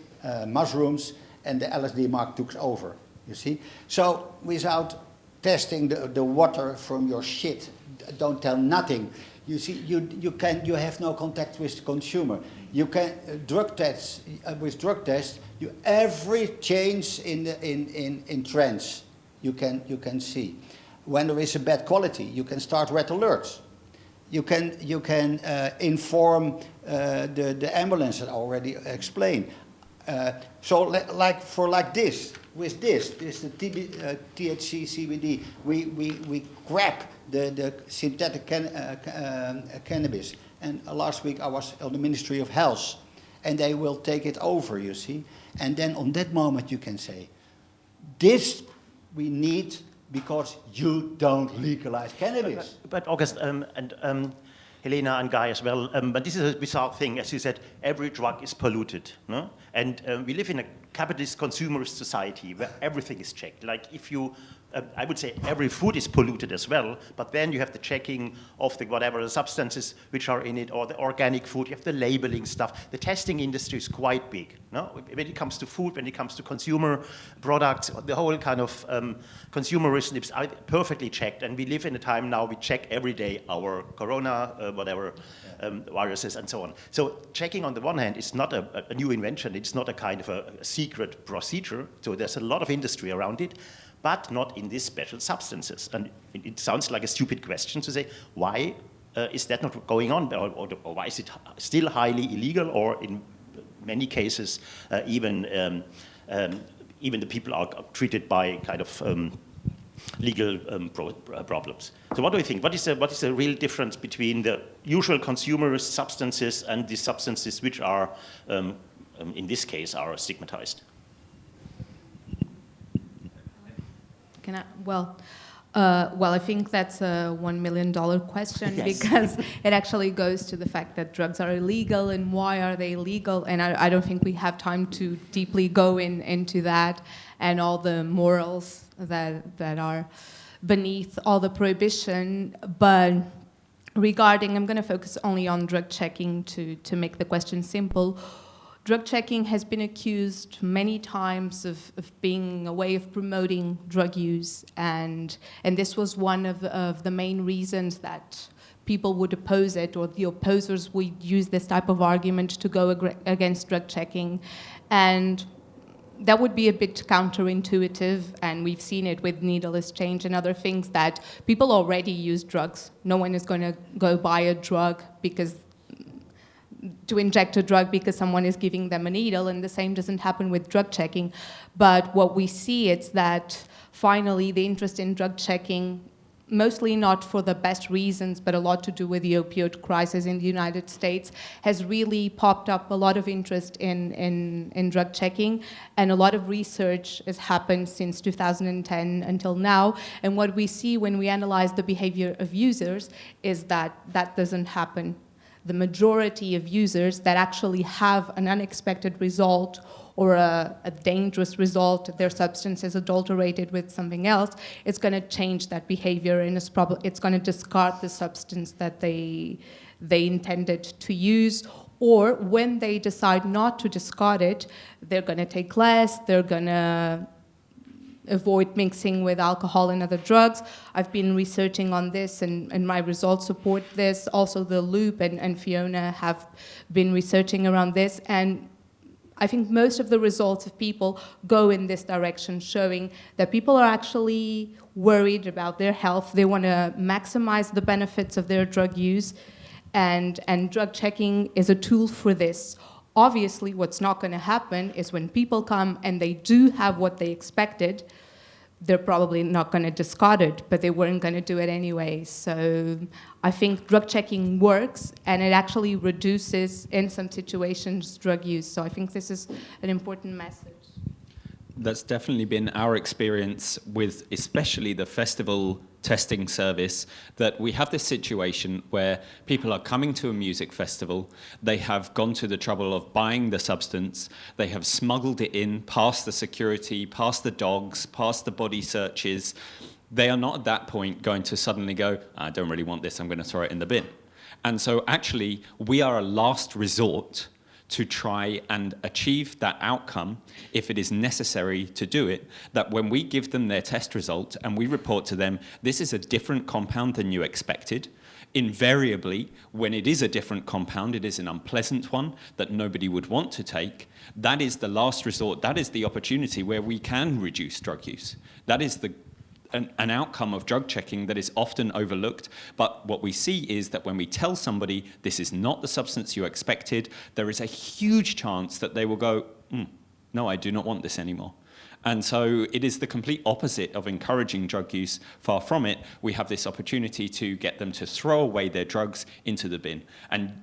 mushrooms, and the LSD market took over, you see. So without testing the water from your shit, don't tell nothing. You see, you have no contact with the consumer. You can with drug tests, every change in trends you can see. When there is a bad quality, you can start red alerts. You can inform the ambulance that I already explained. So like this, with this is the THC CBD. We grab the synthetic cannabis. And last week I was on the Ministry of Health, and they will take it over, you see. And then on that moment you can say, this we need because you don't legalize cannabis. But August and Helena and Guy as well, but this is a bizarre thing. As you said, every drug is polluted, no? And we live in a capitalist consumerist society where everything is checked. Like if you, I would say every food is polluted as well, but then you have the checking of the whatever the substances which are in it, or the organic food, you have the labeling stuff. The testing industry is quite big, no? When it comes to food, when it comes to consumer products, the whole kind of consumerism is perfectly checked, and we live in a time now we check every day our corona, viruses and so on. So checking on the one hand is not a new invention, it's not a kind of a secret procedure, so there's a lot of industry around it, but not in these special substances. And it sounds like a stupid question to say, why is that not going on, or why is it still highly illegal, or in many cases even the people are treated by kind of legal problems. So what do you think? What is the real difference between the usual consumer substances and the substances which are, in this case, are stigmatized? Can I? Well, I think that's a $1 million question. Yes. Because it actually goes to the fact that drugs are illegal and why are they illegal, and I don't think we have time to deeply go into that and all the morals that are beneath all the prohibition. But regarding, I'm going to focus only on drug checking to make the question simple. Drug checking has been accused many times of being a way of promoting drug use, and this was one of the main reasons that people would oppose it, or the opposers would use this type of argument to go against drug checking. And that would be a bit counterintuitive, and we've seen it with needle exchange and other things, that people already use drugs. No one is going to go buy a drug to inject a drug because someone is giving them a needle, and the same doesn't happen with drug checking. But what we see is that finally the interest in drug checking, mostly not for the best reasons, but a lot to do with the opioid crisis in the United States, has really popped up a lot of interest in drug checking, and a lot of research has happened since 2010 until now. And what we see when we analyze the behavior of users is that that doesn't happen. The majority of users that actually have an unexpected result or a dangerous result, their substance is adulterated with something else, it's going to change that behavior, and it's going to discard the substance that they intended to use. Or when they decide not to discard it, they're going to take less, they're going to avoid mixing with alcohol and other drugs. I've been researching on this, and my results support this. Also, the Loop and Fiona have been researching around this, and I think most of the results of people go in this direction, showing that people are actually worried about their health. They want to maximize the benefits of their drug use, and drug checking is a tool for this. Obviously, what's not going to happen is when people come and they do have what they expected, they're probably not going to discard it, but they weren't going to do it anyway. So I think drug checking works, and it actually reduces, in some situations, drug use. So I think this is an important message. That's definitely been our experience with especially the festival testing service, that we have this situation where people are coming to a music festival, they have gone to the trouble of buying the substance, they have smuggled it in past the security, past the dogs, past the body searches. They are not at that point going to suddenly go, I don't really want this, I'm going to throw it in the bin. And so actually we are a last resort to try and achieve that outcome, if it is necessary to do it, that when we give them their test result and we report to them, this is a different compound than you expected, invariably, when it is a different compound, it is an unpleasant one that nobody would want to take. That is the last resort. That is the opportunity where we can reduce drug use. That is an outcome of drug checking that is often overlooked. But what we see is that when we tell somebody this is not the substance you expected, there is a huge chance that they will go, no, I do not want this anymore. And so it is the complete opposite of encouraging drug use. Far from it, we have this opportunity to get them to throw away their drugs into the bin. And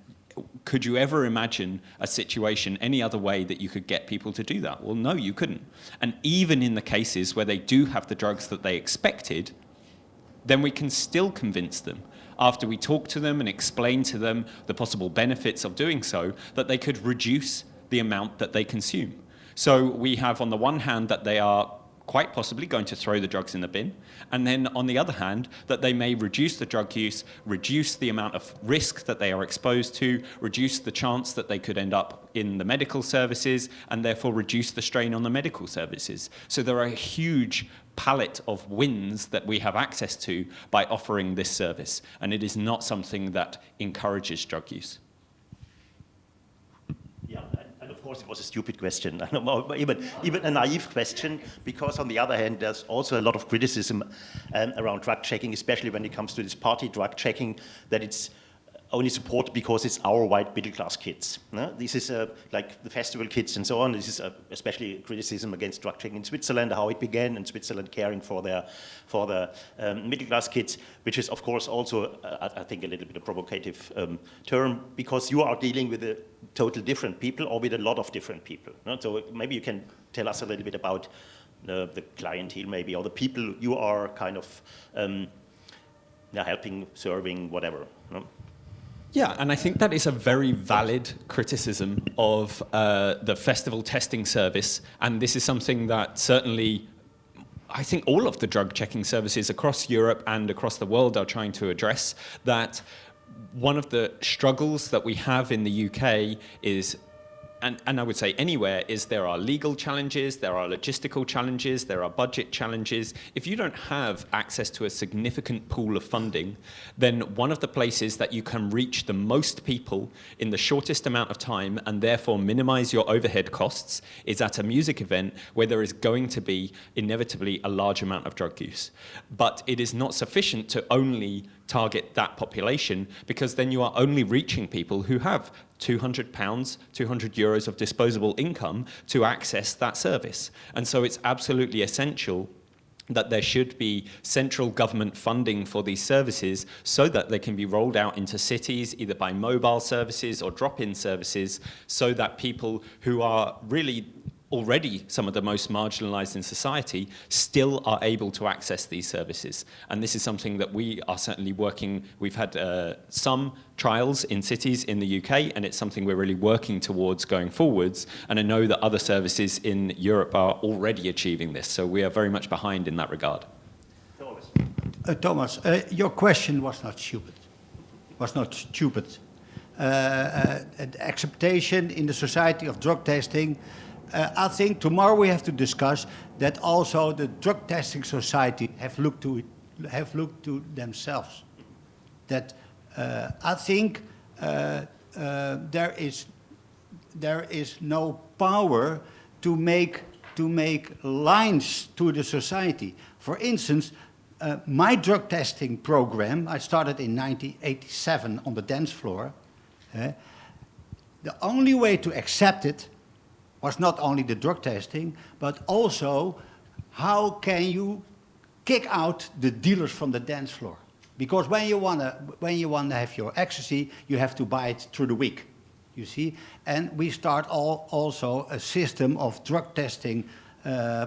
could you ever imagine a situation any other way that you could get people to do that? Well, no, you couldn't. And even in the cases where they do have the drugs that they expected, then we can still convince them, after we talk to them and explain to them the possible benefits of doing so, that they could reduce the amount that they consume. So we have on the one hand that they are quite possibly going to throw the drugs in the bin, and then on the other hand, that they may reduce the drug use, reduce the amount of risk that they are exposed to, reduce the chance that they could end up in the medical services, and therefore reduce the strain on the medical services. So there are a huge palette of wins that we have access to by offering this service, and it is not something that encourages drug use. Yeah, and of course it was a stupid question, even a naive question, because on the other hand, there's also a lot of criticism around drug checking, especially when it comes to this party drug checking, that it's only supported because it's our white middle class kids. No? This is like the festival kids and so on. This is especially criticism against drug checking in Switzerland, how it began, and Switzerland caring for the middle class kids, which is of course also, I think, a little bit of provocative term, because you are dealing with a total different people or with a lot of different people. No? So maybe you can tell us a little bit about the clientele maybe, or the people you are kind of helping, serving, whatever. No? Yeah, and I think that is a very valid criticism of the festival testing service, and this is something that certainly I think all of the drug checking services across Europe and across the world are trying to address. That one of the struggles that we have in the UK is, and I would say anywhere, is there are legal challenges, there are logistical challenges, there are budget challenges. If you don't have access to a significant pool of funding, then one of the places that you can reach the most people in the shortest amount of time and therefore minimize your overhead costs is at a music event where there is going to be inevitably a large amount of drug use. But it is not sufficient to only target that population, because then you are only reaching people who have £200, €200 of disposable income to access that service. And so it's absolutely essential that there should be central government funding for these services so that they can be rolled out into cities, either by mobile services or drop-in services, so that people who are really already some of the most marginalized in society still are able to access these services. And this is something that we are certainly working. We've had some trials in cities in the UK, and it's something we're really working towards going forwards. And I know that other services in Europe are already achieving this, so we are very much behind in that regard. Thomas, your question was not stupid. Acceptation in the society of drug testing. I think tomorrow we have to discuss that also the drug testing society have looked to themselves. That I think there is no power to make lines to the society. For instance, my drug testing program, I started in 1987 on the dance floor. The only way to accept it was not only the drug testing, but also how can you kick out the dealers from the dance floor? Because when you wanna have your ecstasy, you have to buy it through the week, you see. And we start also a system of drug testing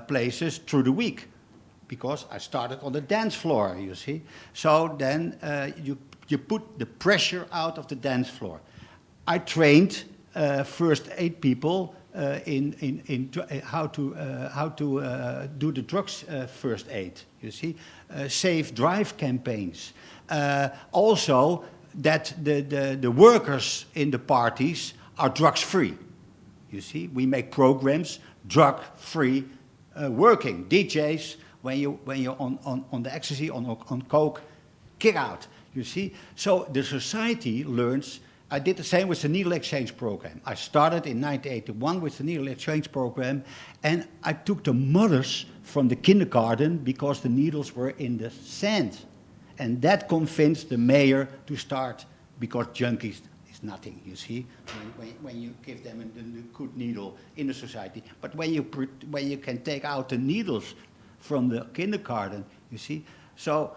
places through the week, because I started on the dance floor, you see. So then you put the pressure out of the dance floor. I trained first 8 people in how to do the drugs first aid, you see, safe drive campaigns. Also, that the workers in the parties are drugs free. You see, we make programs drug free working. DJs, when you're on the ecstasy, on coke, kick out. You see, so the society learns I did the same with the needle exchange program. I started in 1981 with the needle exchange program, and I took the mothers from the kindergarten because the needles were in the sand. And that convinced the mayor to start, because junkies is nothing, you see, when you give them a good needle in the society. But when you can take out the needles from the kindergarten, you see. So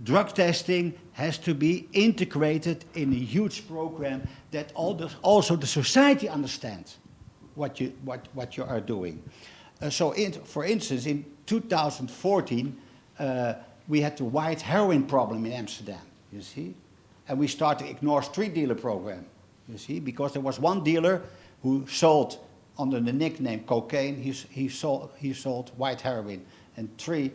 drug testing has to be integrated in a huge program that also the society understands what you are doing. For instance, in 2014, we had the white heroin problem in Amsterdam, you see. And we started to ignore street dealer program, you see, because there was one dealer who sold under the nickname cocaine, he sold white heroin, and 3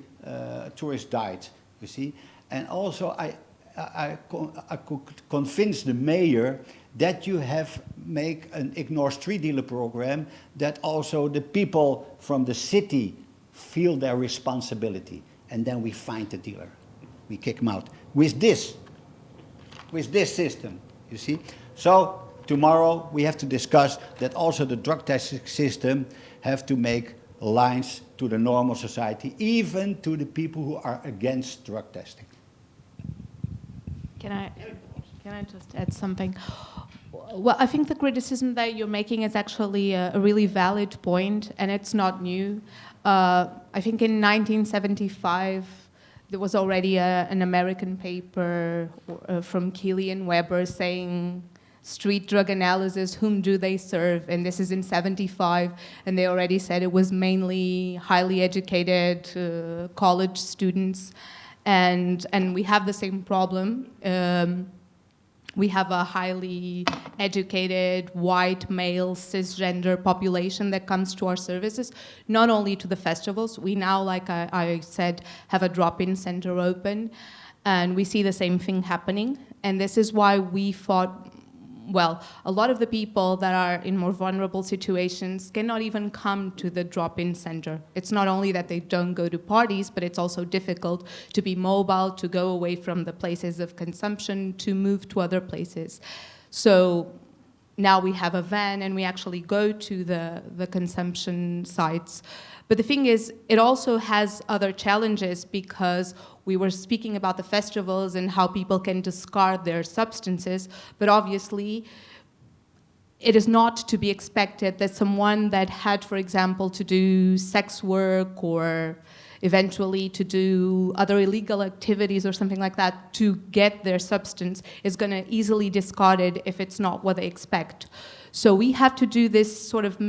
tourists died, you see. And also I could convince the mayor that you make an ignore street dealer program, that also the people from the city feel their responsibility. And then we find the dealer. We kick him out. With this system, you see. So tomorrow we have to discuss that also the drug testing system have to make lines to the normal society, even to the people who are against drug testing. Can I just add something? Well, I think the criticism that you're making is actually a really valid point, and it's not new. I think in 1975, there was already an American paper from Killian Weber saying, street drug analysis, whom do they serve? And this is in 75, and they already said it was mainly highly educated college students. And we have the same problem. We have a highly educated, white, male, cisgender population that comes to our services, not only to the festivals. We now, like I said, have a drop-in center open, and we see the same thing happening. And this is why we thought, well, a lot of the people that are in more vulnerable situations cannot even come to the drop-in center. It's not only that they don't go to parties, but it's also difficult to be mobile, to go away from the places of consumption, to move to other places. So now we have a van and we actually go to the consumption sites. But the thing is, it also has other challenges, because we were speaking about the festivals and how people can discard their substances, but obviously it is not to be expected that someone that had, for example, to do sex work or eventually to do other illegal activities or something like that to get their substance is going to easily discard it if it's not what they expect. So we have to do this sort of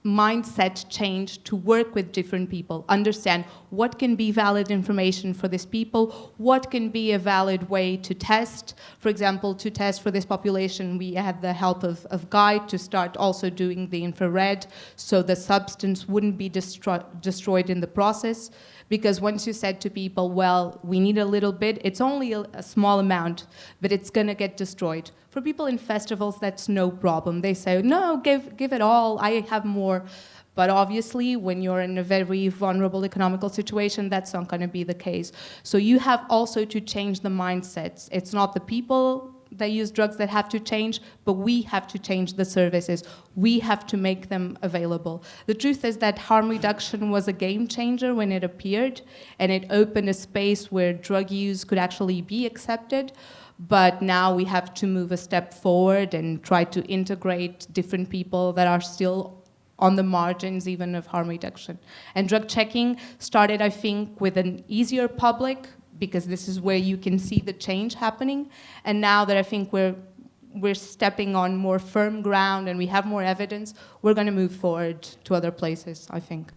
mindset change to work with different people, understand what can be valid information for these people, what can be a valid way to test. For example, to test for this population, we had the help of Guy to start also doing the infrared, so the substance wouldn't be destroyed in the process. Because once you said to people, well, we need a little bit, it's only a small amount, but it's going to get destroyed. For people in festivals, that's no problem. They say, no, give it all, I have more. But obviously, when you're in a very vulnerable economical situation, that's not going to be the case. So you have also to change the mindsets. It's not the people that use drugs that have to change, but we have to change the services. We have to make them available. The truth is that harm reduction was a game changer when it appeared, and it opened a space where drug use could actually be accepted. But now we have to move a step forward and try to integrate different people that are still on the margins even of harm reduction. And drug checking started, I think, with an easier public, because this is where you can see the change happening. And now that I think we're stepping on more firm ground and we have more evidence, we're going to move forward to other places, I think.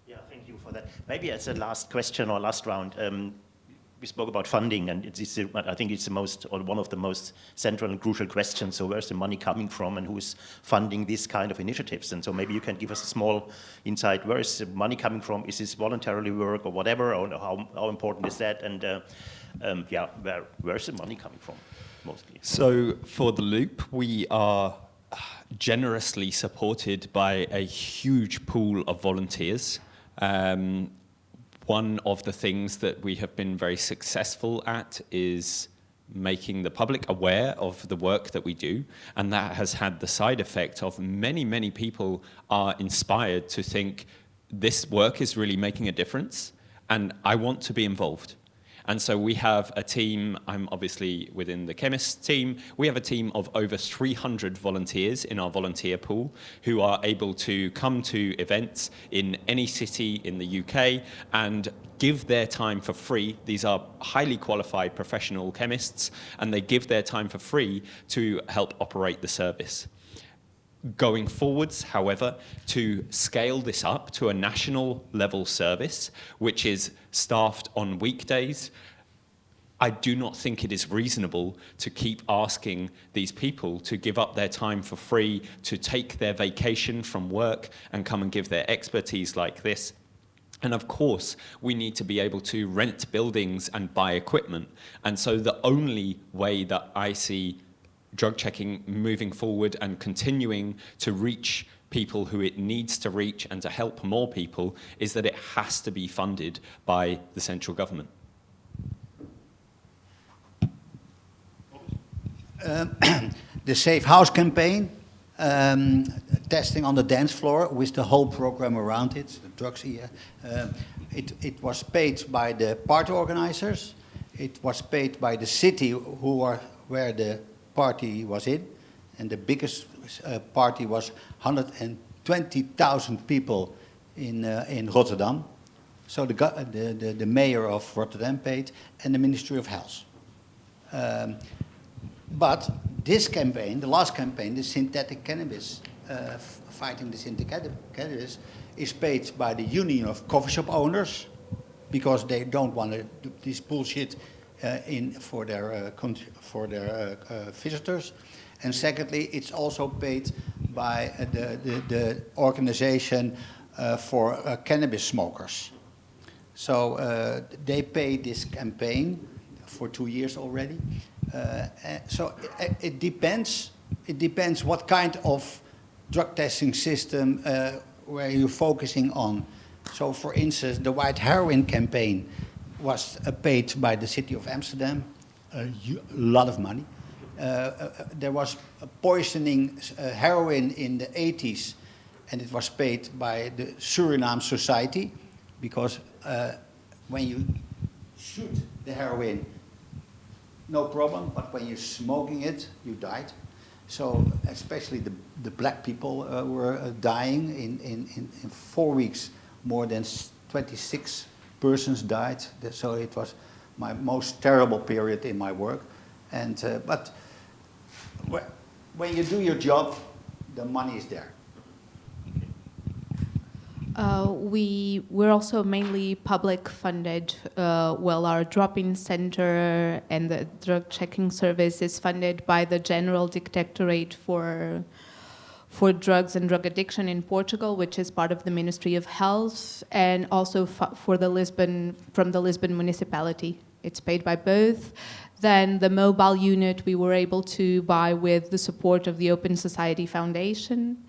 Yeah, thank you for that. Maybe as a last question or last round, we spoke about funding, and I think it's the most, or one of the most central and crucial questions. So where's the money coming from, and who's funding this kind of initiatives? And so maybe you can give us a small insight. Where is the money coming from? Is this voluntarily work or whatever? Or how important is that? And yeah, where's the money coming from, mostly? So for the Loop, we are generously supported by a huge pool of volunteers. One of the things that we have been very successful at is making the public aware of the work that we do, and that has had the side effect of many, many people are inspired to think this work is really making a difference, and I want to be involved. And so we have a team, I'm obviously within the chemist team, we have a team of over 300 volunteers in our volunteer pool who are able to come to events in any city in the UK and give their time for free. These are highly qualified professional chemists, and they give their time for free to help operate the service. Going forwards, however, to scale this up to a national level service, which is staffed on weekdays, I do not think it is reasonable to keep asking these people to give up their time for free, to take their vacation from work and come and give their expertise like this. And of course, we need to be able to rent buildings and buy equipment. And so the only way that I see drug checking moving forward and continuing to reach people who it needs to reach and to help more people is that it has to be funded by the central government. The Safe House campaign, testing on the dance floor with the whole program around it, the drugs here. It was paid by the party organizers. It was paid by the city where the party was in, and the biggest party was 120,000 people in Rotterdam. So the mayor of Rotterdam paid, and the Ministry of Health. But this campaign, the last campaign, the synthetic cannabis, fighting the synthetic cannabis, is paid by the Union of Coffee Shop Owners, because they don't want to do this bullshit for their visitors. And secondly, it's also paid by the organization for cannabis smokers. So they pay this campaign for 2 years already. So it depends. It depends what kind of drug testing system where you're focusing on. So, for instance, the white heroin campaign was paid by the city of Amsterdam, a lot of money. There was poisoning heroin in the 80s, and it was paid by the Suriname Society, because when you shoot the heroin, no problem, but when you're smoking it, you died. So especially the black people were dying in 4 weeks. More than 26 persons died. So it was my most terrible period in my work. And but when you do your job, the money is there. We're also mainly public funded. Well, our drop-in center and the drug checking service is funded by the General Directorate for Drugs and Drug Addiction in Portugal, which is part of the Ministry of Health, and also from the Lisbon municipality. It's paid by both. Then the mobile unit we were able to buy with the support of the Open Society Foundation.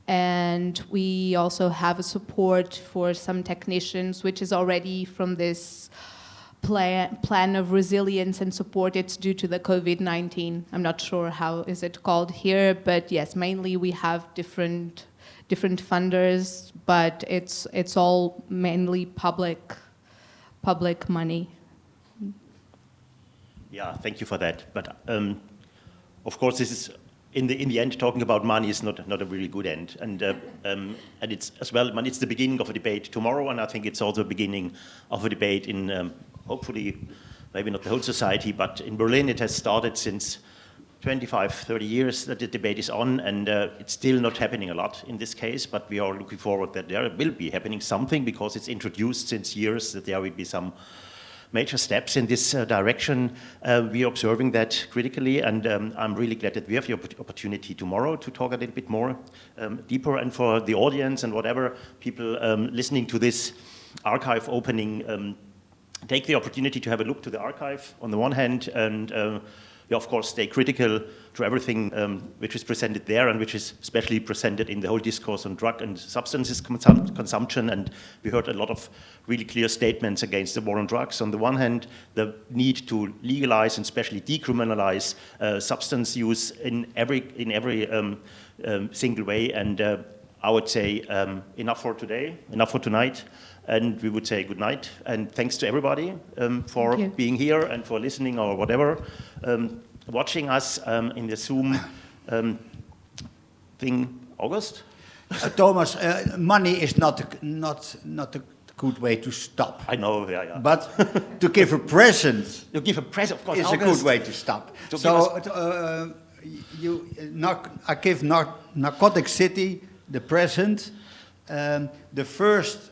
And we also have a support for some technicians, which is already from this plan of resilience and support. It's due to the COVID-19. I'm not sure how is it called here, but yes, mainly we have different funders, but it's all mainly public money. Yeah, thank you for that. But of course, this is in the end, talking about money is not a really good end, and it's as well. It's the beginning of a debate tomorrow, and I think it's also the beginning of a debate in hopefully maybe not the whole society, but in Berlin it has started since 25, 30 years that the debate is on, and it's still not happening a lot in this case, but we are looking forward that there will be happening something, because it's introduced since years that there will be some major steps in this direction. We are observing that critically, and I'm really glad that we have the opportunity tomorrow to talk a little bit more deeper, and for the audience and whatever people listening to this archive opening, take the opportunity to have a look to the archive on the one hand, and we of course stay critical to everything which is presented there and which is especially presented in the whole discourse on drug and substances consumption. And we heard a lot of really clear statements against the war on drugs. On the one hand, the need to legalize and especially decriminalize substance use in every single way. And I would say enough for today, enough for tonight. And we would say good night. And thanks to everybody for being here and for listening or whatever. Watching us in the Zoom thing. August? Thomas, money is not a good way to stop. I know, yeah. But to give a present, of course, is August, a good way to stop. So I give Narcotic City the present. The first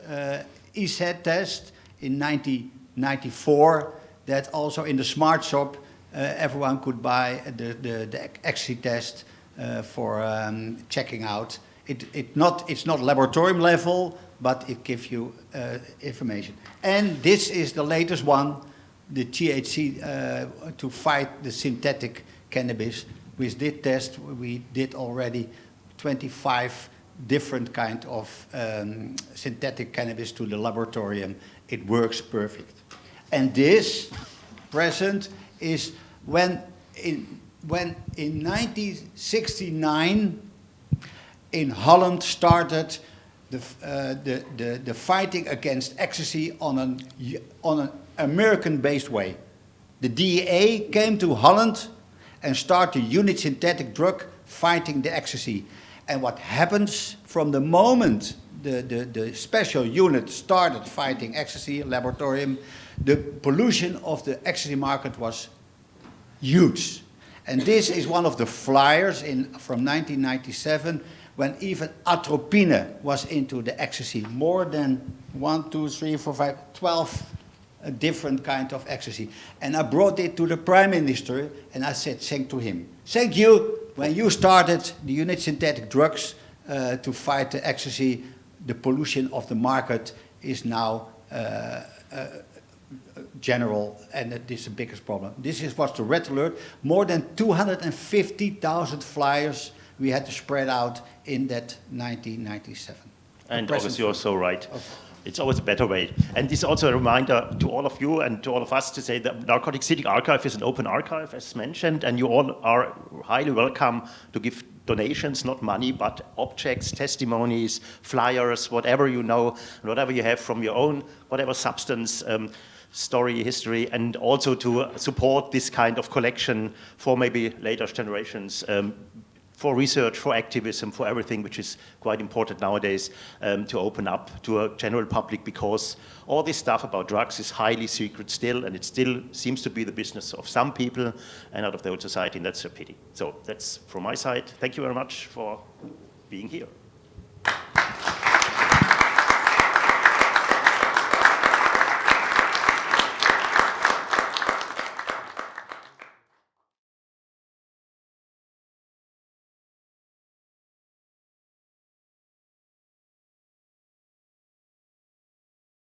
EZ test in 1994. That also in the smart shop. Everyone could buy the ecstasy test for checking out. It's not laboratorium level, but it gives you information. And this is the latest one, the THC to fight the synthetic cannabis. With this test, we did already 25 different kind of synthetic cannabis to the laboratorium. It works perfect. And this present is when in 1969 in Holland started the fighting against ecstasy on an American-based way. The DEA came to Holland and started a unit synthetic drug fighting the ecstasy. And what happens from the moment the special unit started fighting ecstasy, laboratorium, the pollution of the ecstasy market was huge. And this is one of the flyers from 1997 when even atropine was into the ecstasy. More than 1, 2, 3, 4, 5, 12 different kind of ecstasy. And I brought it to the Prime Minister and I said, thank to him. Thank you, when you started the unit synthetic drugs to fight the ecstasy, the pollution of the market is now general, and this is the biggest problem. This was the red alert. More than 250,000 flyers we had to spread out in that 1997. And obviously you're so right. It's always a better way. And this is also a reminder to all of you and to all of us to say that Narcotic City Archive is an open archive, as mentioned, and you all are highly welcome to give donations, not money, but objects, testimonies, flyers, whatever you know, whatever you have from your own, whatever substance, story, history, and also to support this kind of collection for maybe later generations, for research, for activism, for everything, which is quite important nowadays to open up to a general public, because all this stuff about drugs is highly secret still, and it still seems to be the business of some people and not of the whole society, and that's a pity. So that's from my side. Thank you very much for being here.